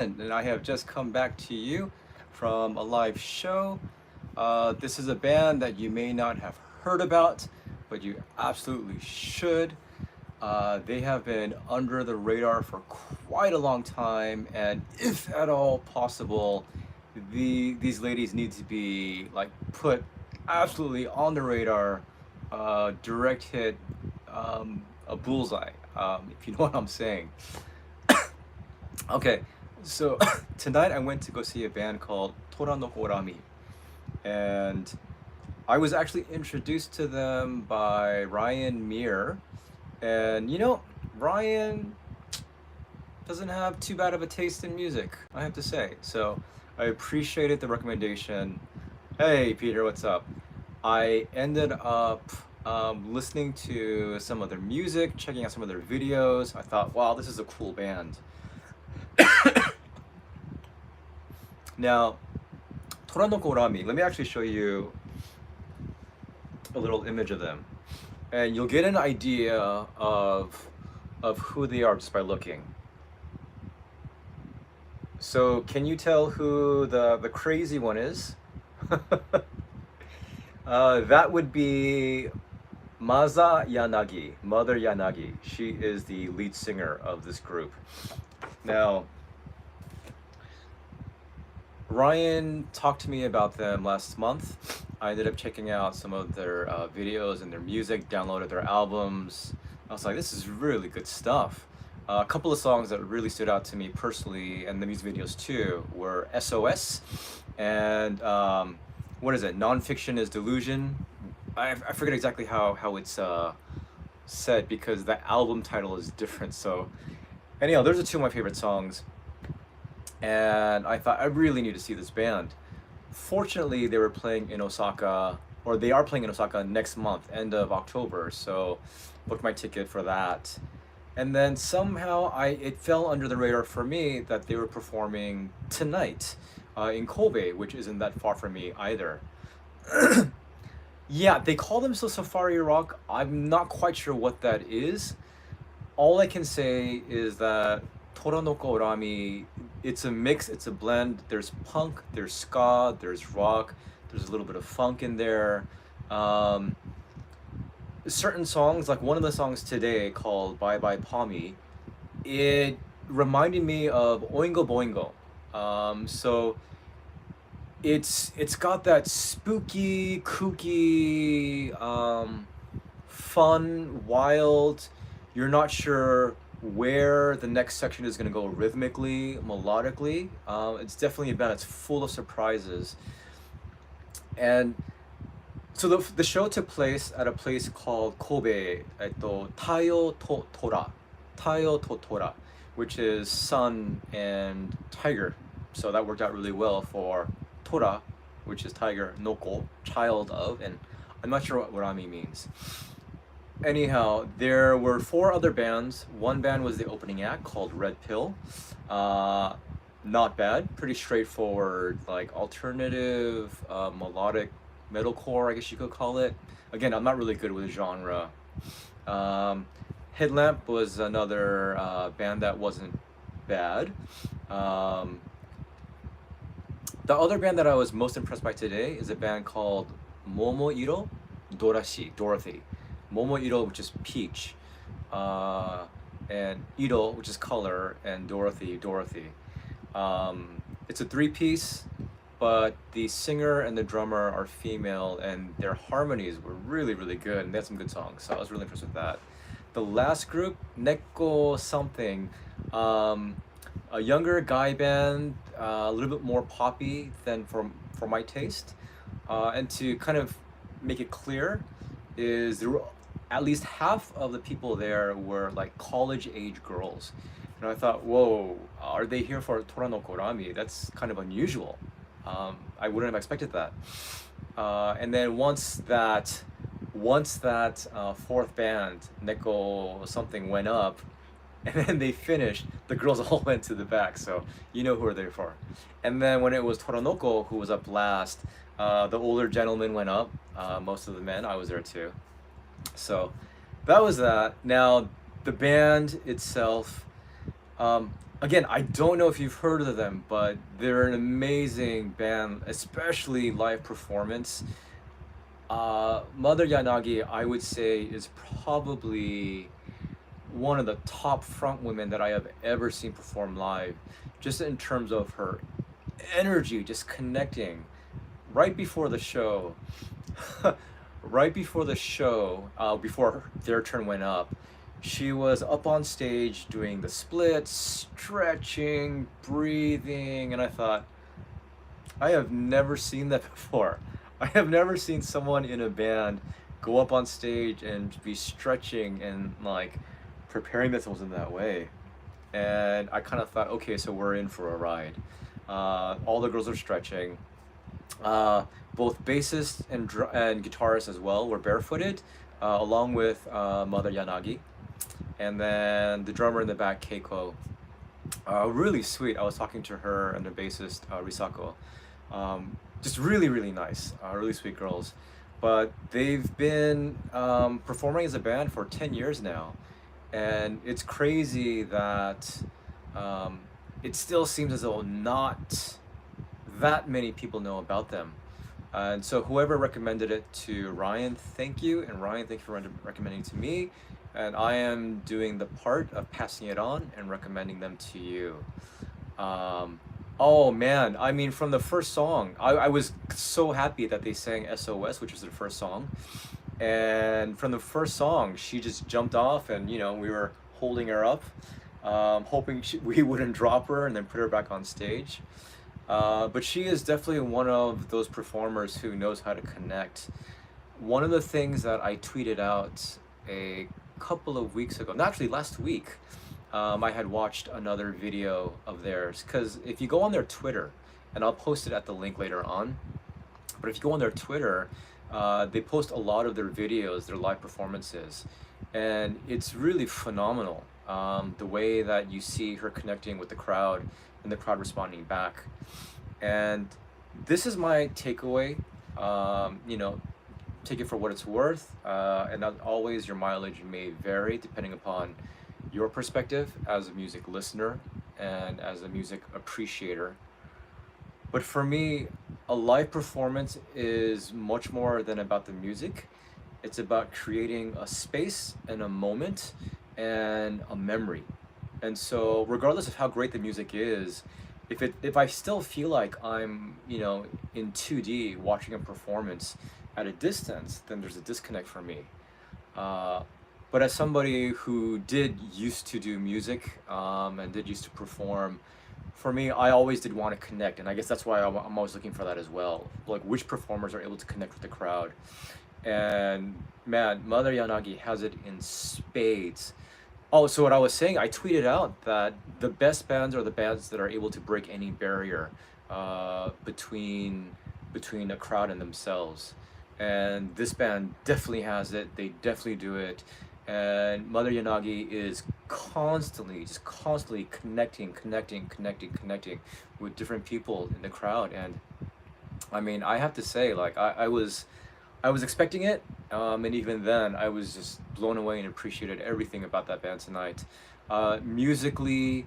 and I have just come back to you from a live show. This is a band that you may not have heard about, but you absolutely should. They have been under the radar for quite a long time, and if at all possible, these ladies need to be like put absolutely on the radar, direct hit, a bullseye, if you know what I'm saying. Okay, so tonight I went to go see a band called Toranoko Rammy, and I was actually introduced to them by Ryan Meir, and Ryan doesn't have too bad of a taste in music, I have to say. So I appreciated the recommendation. Hey, Peter, what's up? I ended up listening to some of their music, checking out some of their videos. I thought, wow, this is a cool band. Now, Toranoko Rammy, let me actually show you a little image of them, and you'll get an idea of who they are just by looking. So can you tell who the crazy one is? That would be Mother Yanagi. Mother Yanagi. She is the lead singer of this group. Now, Ryan talked to me about them last month. I ended up checking out some of their videos and their music, downloaded their albums. I was like, this is really good stuff. A couple of songs that really stood out to me personally, and the music videos too, were SOS and what is it? Nonfiction is Delusion. I forget exactly how it's said because the album title is different. So anyhow, those are two of my favorite songs. And I thought I really need to see this band. Fortunately, they were playing in Osaka, or they are playing in Osaka next month, end of October. So booked my ticket for that. And then somehow it fell under the radar for me that they were performing tonight in Kobe, which isn't that far from me either. Yeah, they call themselves Safari Rock. I'm not quite sure what that is. All I can say is that Toranoko Rammy, it's a mix, it's a blend. There's punk, there's ska, there's rock, there's a little bit of funk in there. Certain songs, like one of the songs today called Bye Bye Pommy, it reminded me of Oingo Boingo. So it's got that spooky, kooky, fun, wild. You're not sure where the next section is going to go rhythmically, melodically. It's definitely a band that's full of surprises. And so the show took place at a place called Kobe, Tayo to Tora, Tayo to Tora, which is sun and tiger. So that worked out really well for Tora, which is tiger, Noko, child of, and I'm not sure what Rami means. Anyhow, there were four other bands. One band was the opening act called Red Pill. Not bad, pretty straightforward, like alternative, melodic metalcore, I guess you could call it. Again, I'm not really good with genre. Headlamp was another band that wasn't bad. The other band that I was most impressed by today is a band called Momoiro Dorashi, Dorothy. Momoiro, which is peach, and Iro, which is color, and Dorothy, Dorothy. It's a three-piece, but the singer and the drummer are female, and their harmonies were really, really good, and they had some good songs, so I was really impressed with that. The last group, Neko something, a younger guy band, a little bit more poppy than for my taste, and to kind of make it clear, is there were at least half of the people there were like college-age girls. And I thought, whoa, are they here for Toranoko Rammy? That's kind of unusual. I wouldn't have expected that. And then once that fourth band, Neko something, went up, and then they finished, the girls all went to the back, so you know who are there for. And then when it was Toranoko who was up last, the older gentleman went up, most of the men, I was there too. So that was that. Now, the band itself, again, I don't know if you've heard of them, but they're an amazing band, especially live performance. Mother Yanagi, I would say, is probably one of the top front women that I have ever seen perform live, just in terms of her energy, just connecting. Right before the show, right before the show, before their turn went up, she was up on stage doing the splits, stretching, breathing, and I thought, I have never seen that before. I have never seen someone in a band go up on stage and be stretching and like preparing themselves in that way. And I kind of thought, okay, so we're in for a ride. All the girls are stretching. Both bassist and guitarist as well were barefooted, along with Mother Yanagi. And then the drummer in the back, Keiko, really sweet. I was talking to her and the bassist, Risako. Just really, really nice, really sweet girls. But they've been performing as a band for 10 years now. And it's crazy that it still seems as though not that many people know about them. And so whoever recommended it to Ryan, thank you. And Ryan, thank you for recommending it to me. And I am doing the part of passing it on and recommending them to you. Oh man, I mean, from the first song, I was so happy that they sang SOS, which was their first song. And from the first song, she just jumped off, and we were holding her up, hoping we wouldn't drop her and then put her back on stage. But she is definitely one of those performers who knows how to connect. One of the things that I tweeted out a couple of weeks ago, not actually last week, I had watched another video of theirs. Because if you go on their Twitter, and I'll post it at the link later on, but if you go on their Twitter, they post a lot of their videos, their live performances, and it's really phenomenal. The way that you see her connecting with the crowd and the crowd responding back. And this is my takeaway. Take it for what it's worth. And as always, your mileage may vary depending upon your perspective as a music listener and as a music appreciator. But for me, a live performance is much more than about the music. It's about creating a space and a moment and a memory. And so, regardless of how great the music is, if I still feel like I'm, in 2D watching a performance at a distance, then there's a disconnect for me. But as somebody who did used to do music and did used to perform, for me, I always did want to connect, and I guess that's why I'm always looking for that as well. Like, which performers are able to connect with the crowd? And man, Mother Yanagi has it in spades. Oh, so what I was saying, I tweeted out that the best bands are the bands that are able to break any barrier between a crowd and themselves. And this band definitely has it. They definitely do it. And Mother Yanagi is just constantly connecting with different people in the crowd. And I mean, I have to say, like, I was expecting it, and even then, I was just blown away and appreciated everything about that band tonight. Musically,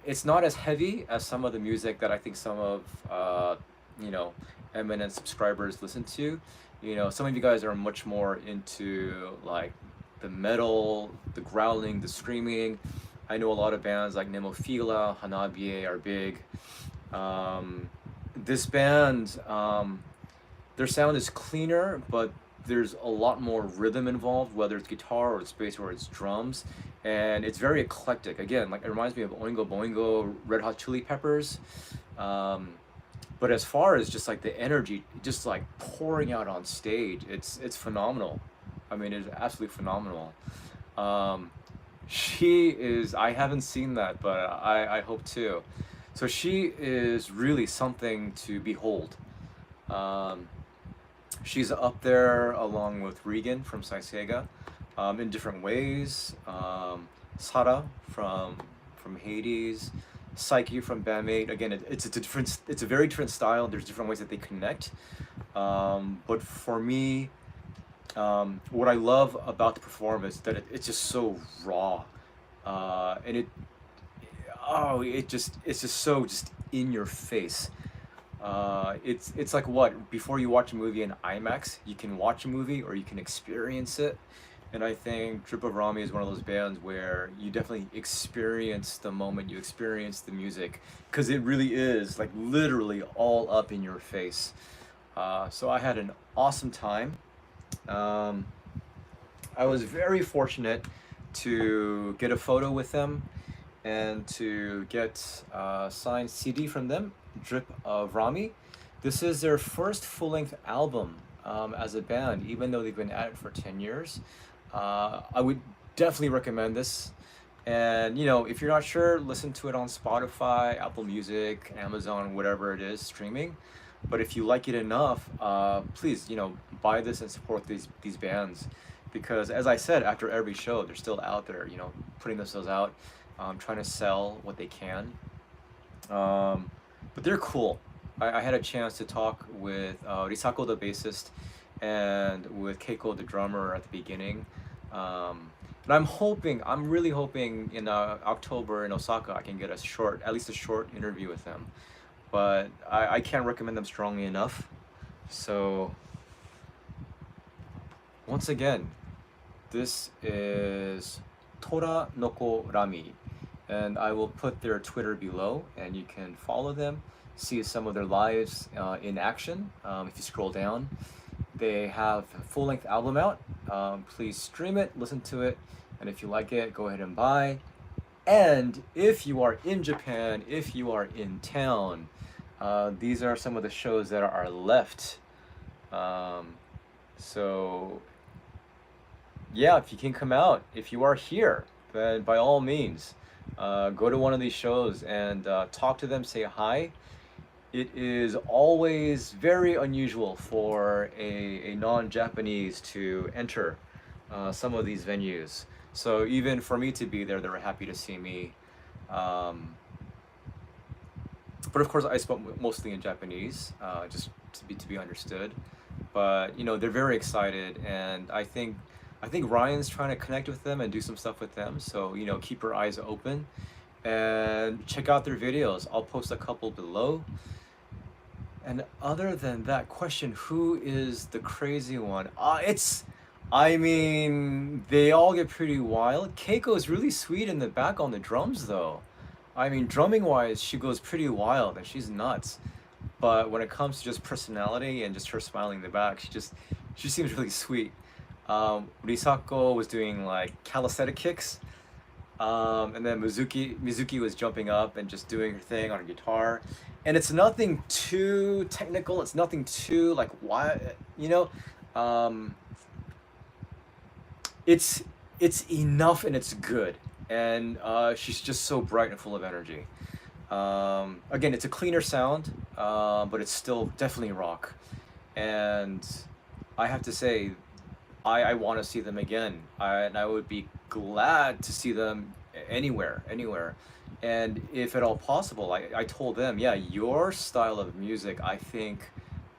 it's not as heavy as some of the music that I think some of you know eminent subscribers listen to. Some of you guys are much more into like the metal, the growling, the screaming. I know a lot of bands like Nemophila, Hanabiye are big. This band, their sound is cleaner, but there's a lot more rhythm involved, whether it's guitar or it's bass or it's drums, and it's very eclectic. Again, like it reminds me of Oingo Boingo, Red Hot Chili Peppers. But as far as just like the energy, just like pouring out on stage, it's phenomenal. I mean, it's absolutely phenomenal. She is. I haven't seen that, but I hope to. So she is really something to behold. Um, she's up there along with Regan from Saisega, in different ways. Sara from Hades, Psyche from Bandmate. Again, it's a very different style. There's different ways that they connect. But for me, what I love about the performance is that it's just so raw, and oh, it's just so just in your face. It's like what, before you watch a movie in IMAX, you can watch a movie or you can experience it. And I think Trip of Rami is one of those bands where you definitely experience the moment, you experience the music, because it really is like literally all up in your face. So I had an awesome time. Um, I was very fortunate to get a photo with them and to get a signed CD from them, Drip of Rami. This is their first full length album as a band, even though they've been at it for 10 years. I would definitely recommend this. And you know, if you're not sure, listen to it on Spotify, Apple Music, Amazon, whatever it is, streaming. But if you like it enough, please, you know, buy this and support these bands, because as I said, after every show, they're still out there, you know, putting themselves out, trying to sell what they can. But they're cool. I had a chance to talk with Risako, the bassist, and with Keiko, the drummer, at the beginning. And I'm really hoping in October in Osaka, I can get a short, at least a short interview with them. But I can't recommend them strongly enough. So, once again, this is Toranoko Rammy, and I will put their Twitter below, and you can follow them, see some of their lives in action. If you scroll down, they have a full-length album out. Please stream it, listen to it, and if you like it, go ahead and buy. And if you are in Japan, if you are in town, these are some of the shows that are left. So yeah, if you can come out, if you are here, then by all means, go to one of these shows and talk to them, say hi. It is always very unusual for a non-Japanese to enter some of these venues. So even for me to be there, they were happy to see me. But of course, I spoke mostly in Japanese, just to be understood. But you know, they're very excited, and I think Ryan's trying to connect with them and do some stuff with them. So you know, keep your eyes open and check out their videos. I'll post a couple below. And other than that question, who is the crazy one? I mean, they all get pretty wild. Keiko is really sweet in the back on the drums, though. I mean, drumming wise, she goes pretty wild and she's nuts. But when it comes to just personality and just her smiling in the back, she seems really sweet. Risako was doing like calisthenic kicks. And then Mizuki was jumping up and just doing her thing on her guitar. And it's nothing too technical. It's nothing too like why, you know. It's enough and it's good. And she's just so bright and full of energy. Again, it's a cleaner sound, but it's still definitely rock. And I have to say, I want to see them again. And I would be glad to see them anywhere, anywhere. And if at all possible, I told them, yeah, your style of music, I think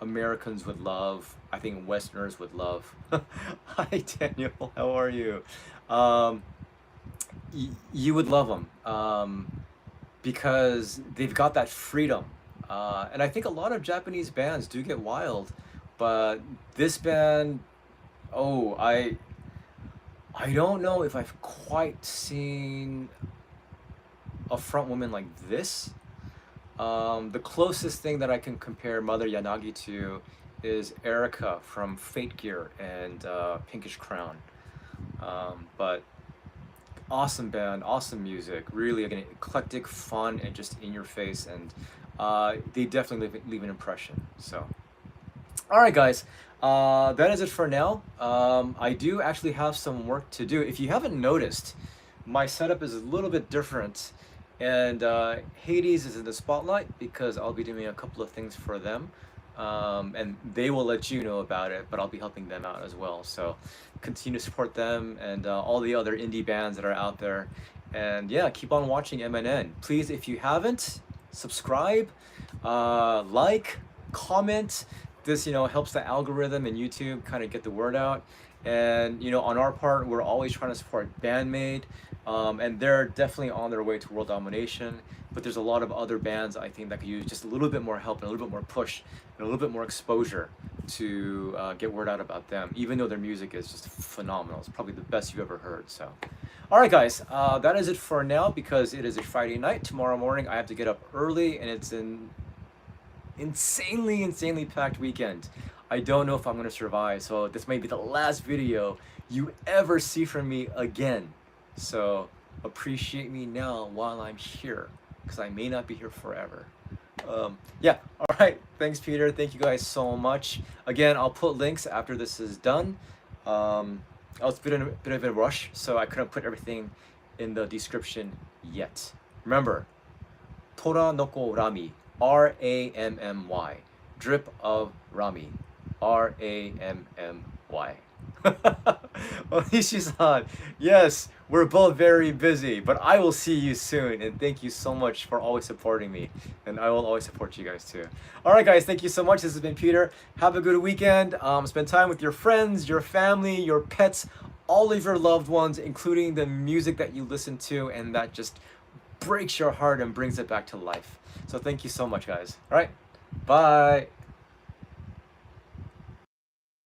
Americans would love. I think Westerners would love. Hi, Daniel. How are you? Um, you would love them because they've got that freedom. And I think a lot of Japanese bands do get wild, but this band, oh, I don't know if I've quite seen a front woman like this. The closest thing that I can compare Mother Yanagi to is Erica from Fate Gear and Pinkish Crown. But awesome band, awesome music, really again eclectic, fun, and just in your face, and they definitely leave an impression. So, all right, guys, that is it for now. I do actually have some work to do. If you haven't noticed, my setup is a little bit different, and Hades is in the spotlight because I'll be doing a couple of things for them. And they will let you know about it, but I'll be helping them out as well. So continue to support them and all the other indie bands that are out there. And yeah, keep on watching MNN. Please, if you haven't, subscribe, like, comment. This, you know, helps the algorithm and YouTube kind of get the word out. And, you know, on our part, we're always trying to support Bandmade. And they're definitely on their way to world domination. But there's a lot of other bands I think that could use just a little bit more help and a little bit more push and a little bit more exposure to get word out about them, even though their music is just phenomenal. It's probably the best you've ever heard. So, all right, guys, that is it for now because it is a Friday night. Tomorrow morning, I have to get up early, and it's an insanely packed weekend. I don't know if I'm going to survive, so this may be the last video you ever see from me again. So appreciate me now while I'm here, because I may not be here forever. Yeah, all right. Thanks, Peter. Thank you guys so much. Again, I'll put links after this is done. I was in a bit of a rush, so I couldn't put everything in the description yet. Remember, Toranoko Rammy, Rammy, drip of Rammy, Rammy. Onishi-san, yes, we're both very busy, but I will see you soon, and thank you so much for always supporting me, and I will always support you guys too. Alright guys, thank you so much. This has been Peter. Have a good weekend. Spend time with your friends, your family, your pets, all of your loved ones, including the music that you listen to and that just breaks your heart and brings it back to life. So thank you so much, guys. Alright, bye.